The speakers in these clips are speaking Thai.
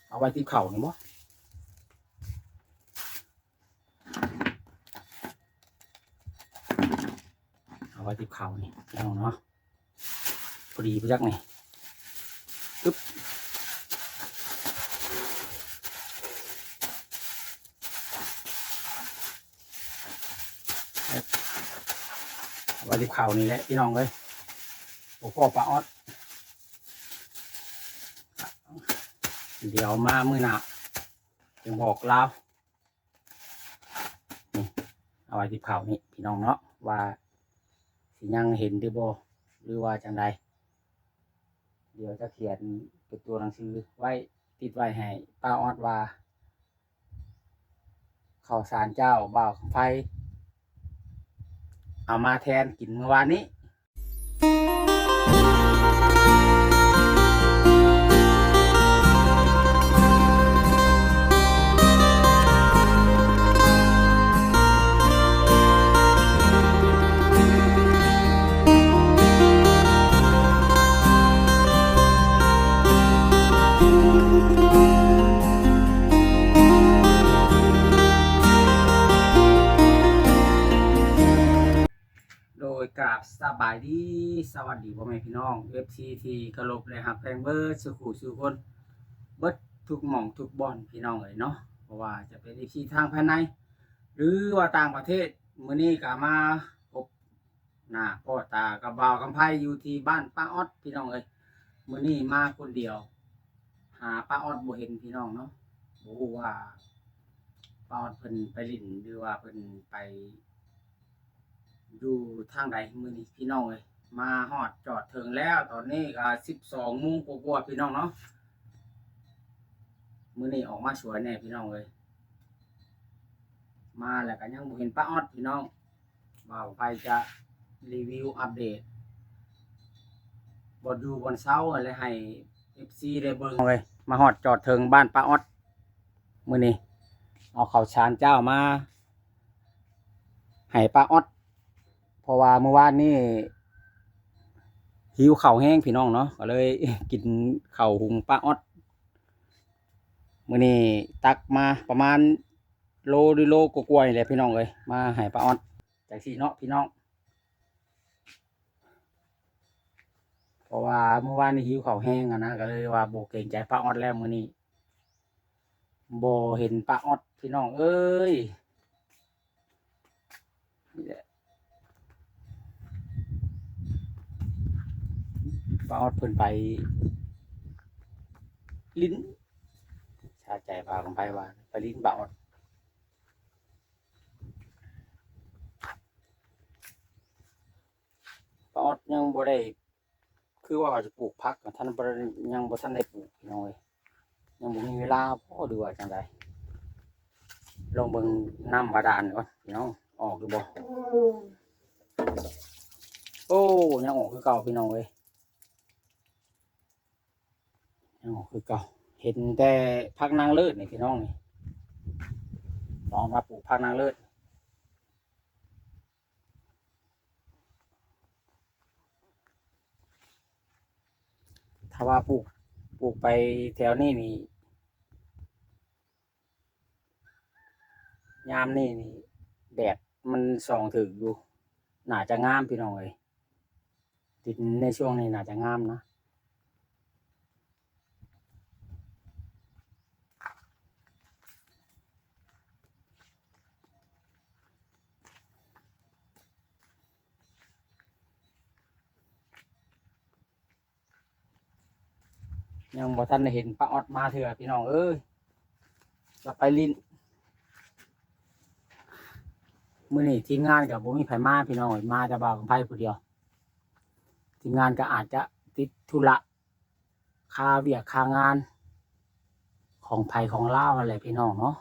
เอาไว้ที่เข่านี่บ่เอาไว้ที่เข่านี่พี่น้องเนาะพอดีพี่จักนี่ปึ๊บเอาไว้ที่เข่านี่แหละพี่น้องเลยโอ้พ่อปลาออดเดี๋ยวมามื้อหน้าจะบอกเล่านี่เอาไว้ที่เข่านี่พี่น้องเนาะว่าสิยังเห็นหรือบ่หรือว่าจังใดเดี๋ยวจะเขียนเป็นตัวหนังสือไว้ติดไว้ให้ป้าออดว่าข้าวสารเจ้าบ่าวไฟเอามาแทนกินเมื่อวานนี้โดยกราบสบายดีสวัสดีพ่อแม่พี่น้อง FC ที่เคารพและฮักแพงเบิร์ดสุขุสุคนเบิร์ดทุกหม่องทุกบ่อนพี่น้องเลยเนาะเพราะว่าจะเป็น FC ทางภายในหรือว่าต่างประเทศมื้อนี้ก็มาพบหน้าพ่อตากับบ่าวกำไพอยู่ที่บ้านป้าออดพี่น้องเลยมื้อนี้มาคนเดียวหาป้าออดบ่เห็นพี่น้องเนาะบ่ฮู้ว่าป้าออดเพิ่นไปลิ้นหรือว่าเพิ่นไปอยู่ทางใดมื้อนี้พี่น้องเลยมาฮอดจอดถึงแล้วตอนนี้ก็12 โมงกว่าๆพี่น้องเนาะมื้อนี้ออกมาสวยแน่พี่น้องเลยมาแล้วก็ยังบ่เห็นป้าออดพี่น้องบ่าวไปจะรีวิวอัปเดตบ่อยู่บนเสาอะไรให้ FC ได้เบิ่งเลยมาฮอดจอดถึงบ้านป้าออดมื้อนี้เอาข้าวสารเจ้ามาให้ป้าออดเพราะว่าเมื่อวานนี้หิวข้าวแห้งพี่น้องเนาะก็เลย กินข้าวหุงป้าออดมื้อนี้ตักมาประมาณโลหรือโลกว่าๆนี่แหละพี่น้องเอ้ยมาให้ป้าออดจังซี่เนาะพี่น้องเพราะว่าเมื่อวานนี้หิวข้าวแห้งนะก็เลยว่าบ่เกรงใจป้าออดแล้วมื้อนี้บ่เห็นป้าออดพี่น้องเอ้ยนี่แหละป้าออดเพิ่นไปลิ้นชาใจพากันไปว่าไปลิ้นป้าออดป้าออดยังบ่ได้คือว่าจะปลูกผักท่านบ่ได้ยังบ่ทันได้ปลูกพี่น้องเอ้ยยังบ่มีเวลาพอดูว่าจังไดลองเบิ่งน้ำบาดาลก่อนพี่น้องออกหรือบ่โอ้ยังออกคือเก่าพี่น้องเอ้ยยังออกคือเก่าเห็นแต่ผักนางเลิศนี่พี่น้องนี่ลองมาปลูกผักนางเลิศถ้าว่าปลูกไปแถวนี้นี่ยามนี่แดดมันส่องถึงอยู่น่าจะงามพี่น้องเอ้ยดินในช่วงนี้น่าจะงามนะยังบ่ทันได้เห็นป้าออดมาเถื่อพี่น้องเอ้ยจะไปลิ้นมื้อนี้ทีมงานกับบ่มีไผมาพี่น้องเอ้ยมาแต่บ่าวกับไผผู้เดียวทีมงานก็อาจจะติดธุระคาเวียกคางานของไผของลาวอะไรพี่น้องเนาะ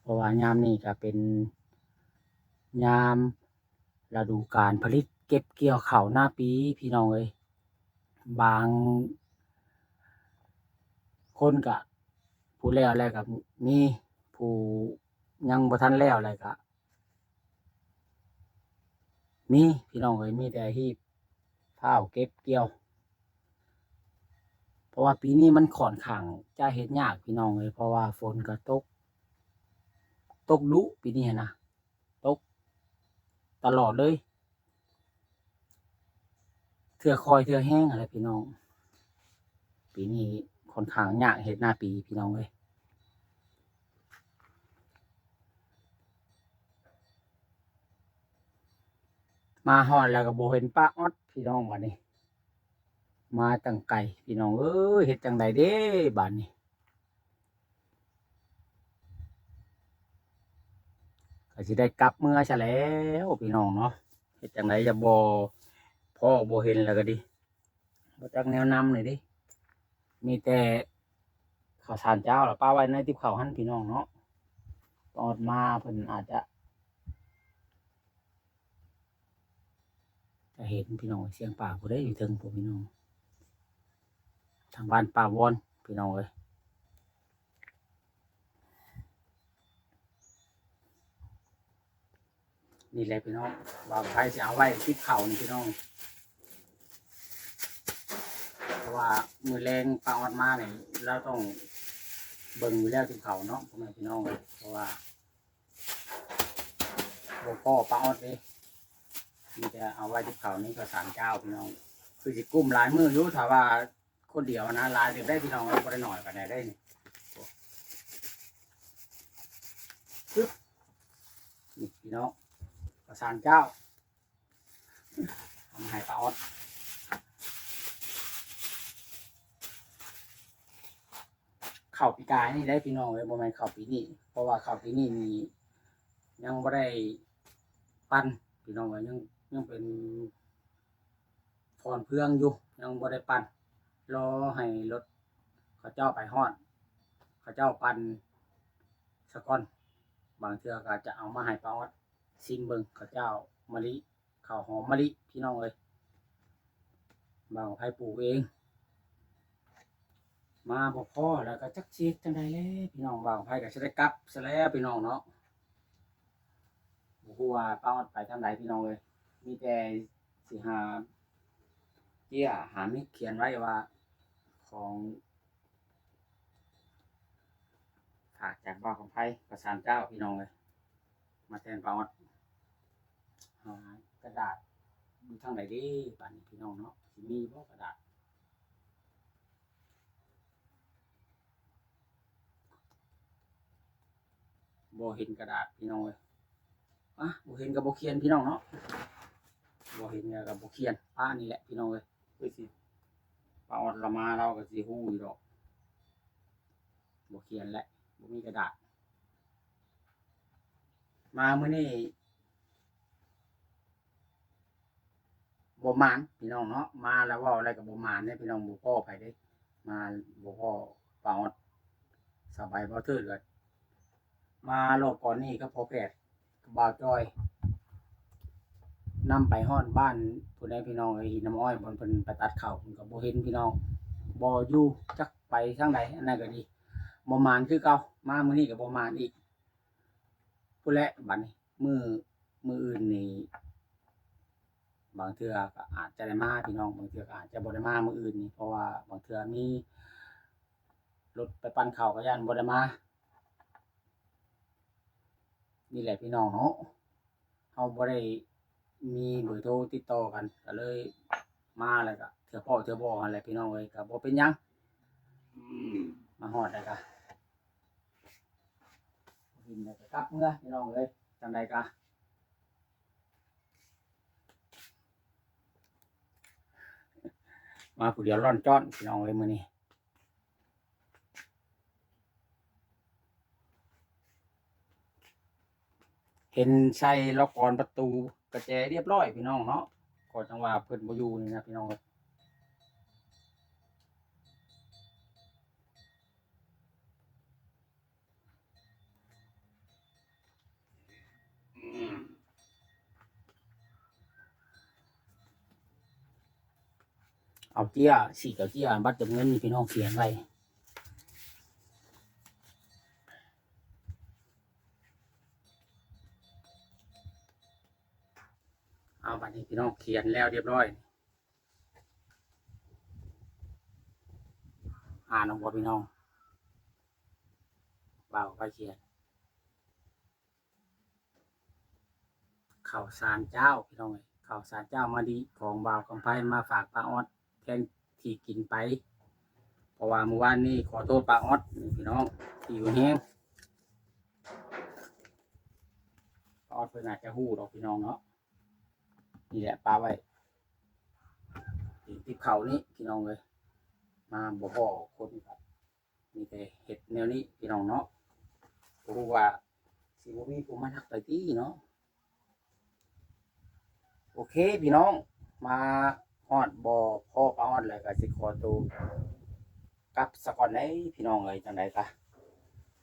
เพราะว่ายามนี้ก็เป็นยามฤดูกาลผลิตเก็บเกี่ยวข้าวหน้าปีพี่น้องเอ้ยบางคนก็ผู้แล้วอะไรก็มีผู้ยังบ่ทันแล้วอะไรก็มีพี่น้องเอ้ยมีแต่ที่ข้าวเก็บเกี่ยว ะว่าปีนี้มันค่อนข้างจะเฮ็ดยากพี่น้องเอ้ยเพราะว่าฝนก็ตกดุปีนี้นะตกตลอดเลยเทื่อคอยเทื่อแห้งอะไรพี่น้องปีนี้ค่อนข้างยากเฮ็ดหน้าปีพี่น้องเอ้ยมาฮอดแล้วก็บ่เห็นป้าออดพี่น้องบัดนี้มาตั้งไกลพี่น้องเอ้ยเฮ็ดจังไดเด้บัดนี้ก็สิได้กลับเมื่อซะแล้วพี่น้องเนาะเฮ็ดจังไดจะบ่พ่อบ่เห็นแล้วก็ดิบ่จักแนวนำเลยดิมีแต่ข้าวสารเจ้าแล้วป้าไว้ในติบข้าวหั่นพี่น้องเนาะตอนมาเพิ่นอาจจะเห็นพี่น้องเสียงป่าผู้ใดอยู่เทิงพวกพี่น้องทางบ้านป่าวอนพี่น้องเอ้ยนี่แหละพี่น้องว่าใครสิเอาไว้ติดข้าวนี่พี่น้องเพราะว่ามื้อแรงป้าออดมานี่เราต้องเบิ่งอยู่แล้วติดข้าวเนาะพ่อแม่พี่น้องเอ้ยเพราะว่าบ่พอป้าออดเด้มีแต่เอาไว้ติดข้าวนี่ก็สารเจ้าพี่น้องคือสิกุ้มหลายมื้ออยู่ถ้าว่าคนเดียวนะหลายเดี๋ยวได้พี่น้องบ่ได้น้อยปานใดได้นี่ปึ๊บนี่พี่น้องประสานเจ้าทำให้ป้าออดเข้าปีกายนี่ได้พี่น้องเลยบ่แม่นเข้าปีนี้เพราะว่าเข้าปีนี้นี่ยังบ่ได้ปั้นพี่น้องเลยยังเป็นพรเพื่องอยู่ยังบ่ได้ปั้นรอให้รถเขาเจ้าไปฮอดเขาเจ้าปั้นสะก่อนบางเทื่อก็จะเอามาให้ป้าออดซิมเบิ่งเขาเจ้ามะลิข้าวหอมมะลิพี่น้องเลยบางไผปลูกเองมาบ่พอแล้วก็จักสิจังได๋แลพี่น้องบางไผก็สิได้กลับซะแล้วพี่น้องเนาะบ่ฮู้ว่าป้าออดไปทางใดพี่น้องเอ้ยมีแต่สิหาเจียหามิเขียนไว้ว่าของฝากจากบ่าวของไผประสานเจ้าพี่น้องเอ้ยมาแทนป้าออดหากระดาษอยู่ทางใดเด้บัดนี้พี่น้องเนาะสิมีบ่กระดาษบ่เห็นกระดาษพี่น้องเอ้ยอะบ่เห็นก็บ่เขียนพี่น้องเนาะบ่เห็นก็บ่เขียนป้านี่แหละพี่น้องเอ้ยคือสิป้าออดเรามาเราก็สิฮู้อยู่ดอกบ่เขียนแหละบ่มีกระดาษมามื้อนี้บ่มานพี่น้องเนาะมาแล้วเว้าอะไรก็บ่มานเด้พี่น้องบ่พ้อไผเด้มาบ่พ้อป้าออดสบายบ่เทิดก็มารอบก่อนนี้ก็พอแปดกับบ่าวจ้อยนำไปฮอดบ้านผู้ใดพี่น้องไอ้หินน้ำอ้อยบ่เพิ่นไปตัดข้าวเพิ่นก็บ่เห็นพี่น้องบ่อยู่จักไปทางใดอันนั้นก็ดีบ่มานคือเก่ามามื้อนี้ก็บ่มานอีกพู้นแหละบัดนี้มื้ออื่นนี่บางเทื่อก็อาจจะได้มาพี่น้องบางเทื่อก็อาจจะบ่ได้มามื้ออื่นนี่เพราะว่าบางเทื่อมีรถไปปั่นข้าวก็ย้านบ่ได้มานี่แหละพี่น้องเนาะเฮาบ่ได้มีเบอร์โทรติดต่อกันก็เลยมาแล้วก็เทื่อพ้อเทื่อบ่นั่นแหละพี่น้องเอ้ยก็บ่เป็นหยังมาฮอดแล้วก็กินแล้วก็กลับเมื่อพี่น้องเอ้ยจังใดก็มาผู้เดียวร่อนจ้อนพี่น้องเอ้ยมื้อนี้เห็นใส่ล็อกกลอนประตูกระแจเรียบร้อยพี่น้องเนาะก็จังว่าเพิ่นบ่อยู่นี่นะพี่น้องเอ้ยเอาเจี้ยฉีกเอาเจี้ยบัตรเติมเงินนี่พี่น้องเขียนไว้เอาบัดนี้พี่น้องเขียนแล้วเรียบร้อย อ่านออกบ่พี่น้องบ่าวไปเขียนข้าวสารเจ้าพี่น้องเอ้ยข้าวสารเจ้ามาดีของบ่าวคำไพมาฝากป้าออดแทนที่กินไปเพราะว่าเมื่อวานนี้ขอโทษป้าออดพี่น้องที่อยู่แห้งป้าออดเพิ่นอาจจะฮู้ดอกพี่น้องเนาะนี่แหละปลาไว้ติดเขานี้พี่น้องเลยมาบ่พอคนครับมีแต่เห็ดแนวนี้พี่น้องเนาะรู้ว่าสิบ่มีผู้มาทักไปที่เนาะโอเคพี่น้องมาฮอดบ่พ่อป้าออดแล้วก็สิขอตัวกลับสะก่อนได้พี่น้องเอ้ยจังได๋กะ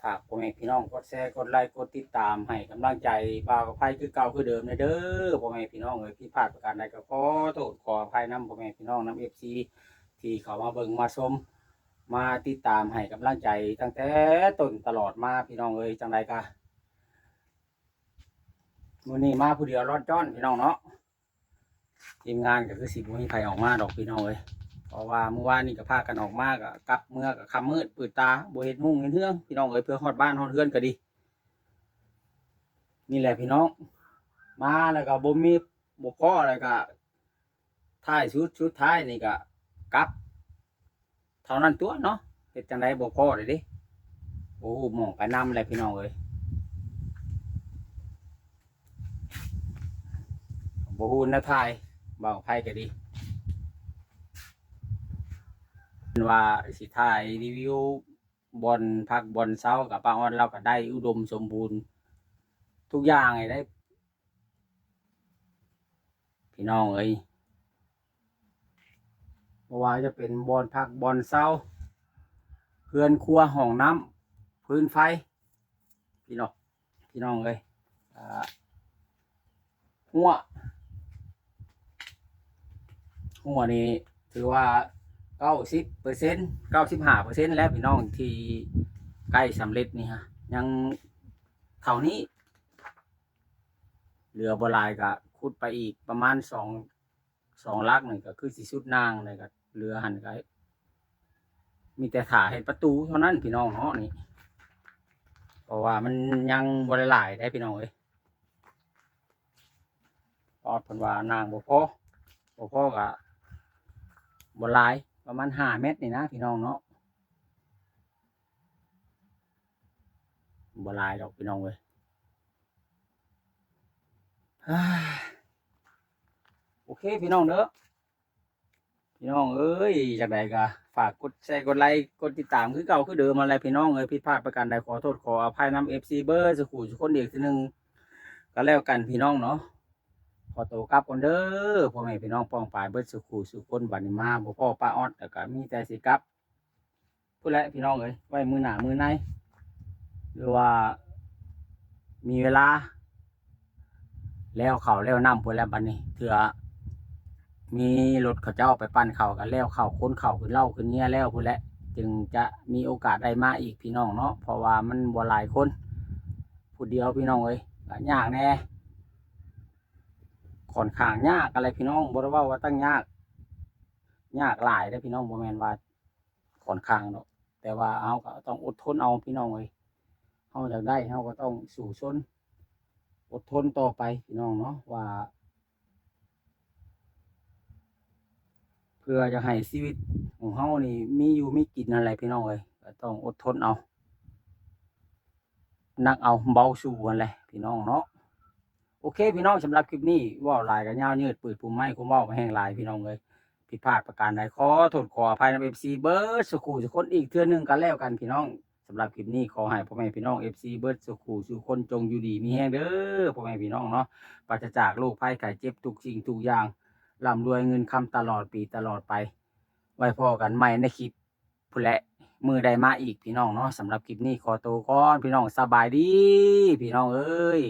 ฝากพ่อแม่พี่น้องกดแชร์กดไลค์กดติดตามให้กำลังใจบ่าวกับไผคือเก่าคือเดิมเด้อพ่อแม่พี่น้องเอ้ยผิดพลาดประการใดก็ขอโทษขออภัยนำพ่อแม่พี่น้องนำ FC ที่เขามาเบิ่งมาชมมาติดตามให้กำลังใจตั้งแต่ต้นตลอดมาพี่น้องเอ้ยจังไดกะมื้อนี้มาผู้เดียวรอดจ้อนพี่น้องเนาะทีมงานก็คือสิบ่มีใครออกมาดอกพี่น้องเอ้ยเพราะว่าเมื่อวานนี้ก็พากันออกมาก็กลับเมื่อก็ค่ำมืดปืดตาบ่เฮ็ดมุ่งเฮ็ดเฮืองพี่น้องเอ้ยเพื่อฮอดบ้านฮอดเฮือนก็ดีนี่แหละพี่น้องมาแล้วก็บ่มีบ่พอแล้วก็ท้ายชุดท้ายนี่ก็กลับเท่านั้นตัวเนาะเฮ็ดจังไดบ่พอเลยเด้โอ้หม้องไปนำเลยพี่น้องเอ้ยบ่ฮู้แนวทายเว้าไผก็ดีว่าสิถ่ายรีวิวบอลพักบอลเช้ากับป้าออนเราก็ได้อุดมสมบูรณ์ทุกอย่างได้พี่น้องเอ้ยเพราะว่าจะเป็นบอลพักบอลเช้าเพื่อนครัวห้องน้ำพื้นไฟพี่น้องเอ้ยหัวนี่ถือว่า90% 95%แล้วพี่น้องที่ใกล้สำเร็จนี่ฮะยังเท่านี้เหลือบ่หลายก็ขุดไปอีกประมาณสองลักหนึ่งก็คือสิสุดนางเลยก็เหลือหันก็มีแต่ถ่าเห็นประตูเท่านั้นพี่น้องเนาะนี่เพราะว่ามันยังบ่ได้หลายได้พี่น้องเอ้ยปอดเพิ่นว่านางบ่พอก็บ่หลายประมาณ5 เมตรนี่นะพี่น้องเนาะบ่หลายดอกพี่น้องเอ้ยโอเคพี่น้องเด้อพี่น้องเอ้ยจากใดก็ฝากกดแชร์กดไลค์กดติดตามคือเก่าคือเดิมอะไรพี่น้องเอ้ยผิดพลาดประการใดขอโทษขออภัยนำ FC เบอร์สุขุทุกคนอีกทีนึงก็แล้วกันพี่น้องเนาะขอตัวกลับก่อนเด้อพ่อแม่พี่น้องป้องปายเบิดสุขุสุขคนบัดนี้มาบ่พ่อป้าออดแต่ก็มีแต่สิกลับพูดแล้วพี่น้องเอ้ยไว้มือหน้ามือในหรือว่ามีเวลาแล้วเขาแล้วน้ำพูดแล้วบัดนี้เถื่อมีรถเขาเจ้าไปปั้นเขากันแล้วเขาค้นเขาขึ้นเล่าขึ้นเนี้ยแล้วพูดแล้วจึงจะมีโอกาสได้มาอีกพี่น้องเนาะเพราะว่ามันบ่หลายคนผู้เดียวพี่น้องเอ้ยก็ยากแน่ค่อนข้างยากอะไรพี่น้องบ่ได้ว่าตั้งยากหลายได้พี่น้องบ่แม่นว่าค่อนข้างเนาะแต่ว่าเอาก็ต้องอดทนเอาพี่น้องเอ้ยเฮาอยากได้เฮาก็ต้องสู้ชนอดทนต่อไปพี่น้องเนาะว่าเพื่อจะให้ชีวิตของเฮานี่มีอยู่มีกินอะไรพี่น้องเอ้ยก็ต้องอดทนเอานักเอาเบาสู้กันแหละพี่น้องเนาะโอเคพี่น้องสำหรับคลิปนี้ว่าหลายกันยาวยืดปืดปุ่มไม้คุ้มเว้ามาแห้งหลายพี่น้องเลยผิดพลาดประการใดขอโทษขออภัยนำ FC เบิร์ดสุขุสุคนอีกเทื่อนึงกันแล้วกันพี่น้องสำหรับคลิปนี้ขอให้พ่อแม่พี่น้อง FC เบิร์ดสุขุสุคนจงอยู่ดีมีแห้งเด้อพ่อแม่พี่น้องเนาะปราศจากโรคภัยไข้เจ็บทุกสิ่งทุกอย่างร่ำรวยเงินคำตลอดปีตลอดไปไว้พอกันใหม่ในคลิปพุ่นแหละมือใดมาอีกพี่น้องเนาะสำหรับคลิปนี้ขอตัวก่อนพี่น้องสบายดีพี่น้องเอ้ย